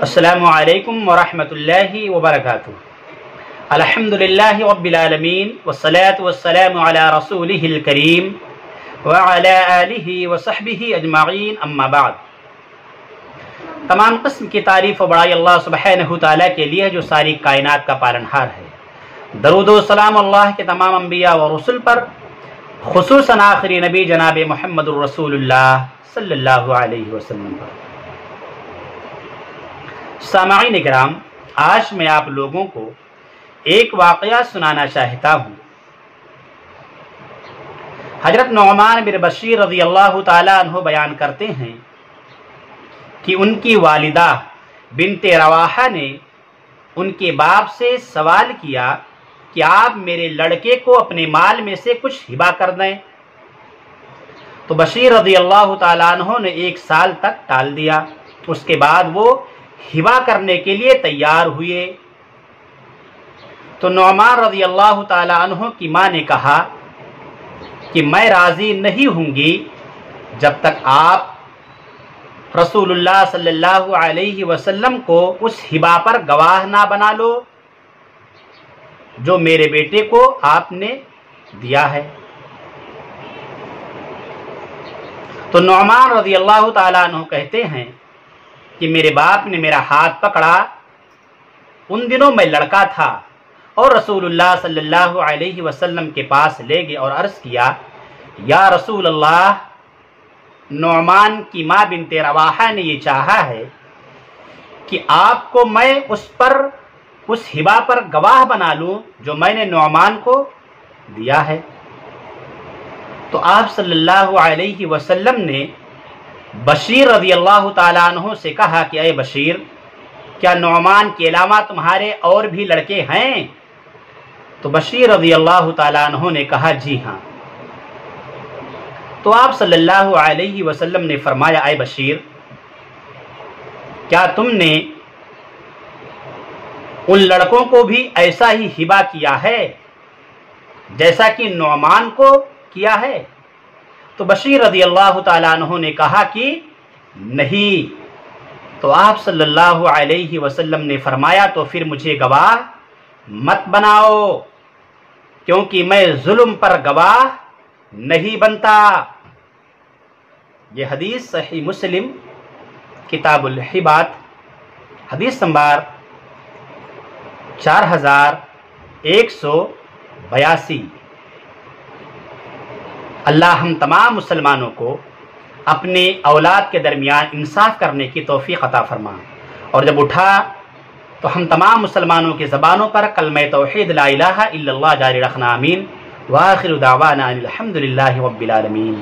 السلام علیکم ورحمۃ اللہ وبرکاتہ۔ الحمدللہ رب العالمین والصلاة والسلام علی رسولہ الکریم وعلی آلہ وصحبہ اجمعین، اما بعد۔ تمام قسم کی تعریف و بڑائی اللہ سبحانہ تعالیٰ کے لیے جو ساری کائنات کا پالنہار ہے۔ درود و سلام اللہ کے تمام انبیاء و رسل پر، خصوصاً آخری نبی جناب محمد الرسول اللہ صلی اللہ علیہ وسلم پر۔ سامعین کرام، آج میں آپ لوگوں کو ایک واقعہ سنانا چاہتا ہوں۔ حضرت نعمان بن بشیر رضی اللہ تعالیٰ عنہ بیان کرتے ہیں کہ ان کی والدہ بنت رواحہ نے ان کے باپ سے سوال کیا کہ آپ میرے لڑکے کو اپنے مال میں سے کچھ ہبہ کر دیں، تو بشیر رضی اللہ تعالیٰ عنہ نے 1 سال تک ٹال دیا۔ اس کے بعد وہ ہبہ کرنے کے لیے تیار ہوئے تو نعمان رضی اللہ تعالیٰ عنہ کی ماں نے کہا کہ میں راضی نہیں ہوں گی جب تک آپ رسول اللہ صلی اللہ علیہ وسلم کو اس ہبہ پر گواہ نہ بنا لو جو میرے بیٹے کو آپ نے دیا ہے۔ تو نعمان رضی اللہ تعالیٰ عنہ کہتے ہیں کہ میرے باپ نے میرا ہاتھ پکڑا، ان دنوں میں لڑکا تھا، اور رسول اللہ صلی اللہ علیہ وسلم کے پاس لے گئے اور عرض کیا، یا رسول اللہ، نعمان کی ماں بنت رواحہ نے یہ چاہا ہے کہ آپ کو میں اس ہبہ پر گواہ بنا لوں جو میں نے نعمان کو دیا ہے۔ تو آپ صلی اللہ علیہ وسلم نے بشیر رضی اللہ تعالیٰ عنہ سے کہا کہ اے بشیر، کیا نعمان کے علاوہ تمہارے اور بھی لڑکے ہیں؟ تو بشیر رضی اللہ تعالیٰ عنہ نے کہا جی ہاں۔ تو آپ صلی اللہ علیہ وسلم نے فرمایا، اے بشیر، کیا تم نے ان لڑکوں کو بھی ایسا ہی ہبہ کیا ہے جیسا کہ نعمان کو کیا ہے؟ تو بشیر رضی اللہ تعالیٰ عنہ نے کہا کہ نہیں۔ تو آپ صلی اللہ علیہ وسلم نے فرمایا، تو پھر مجھے گواہ مت بناؤ، کیونکہ میں ظلم پر گواہ نہیں بنتا۔ یہ حدیث صحیح مسلم کتاب الہبات حدیث نمبر 4182۔ اللہ ہم تمام مسلمانوں کو اپنے اولاد کے درمیان انصاف کرنے کی توفیق عطا فرما، اور جب اٹھا تو ہم تمام مسلمانوں کی زبانوں پر کلمہ توحید لا الہ الا اللہ جاری رکھنا، آمین۔ وآخر دعوانا الحمدللہ رب العالمین۔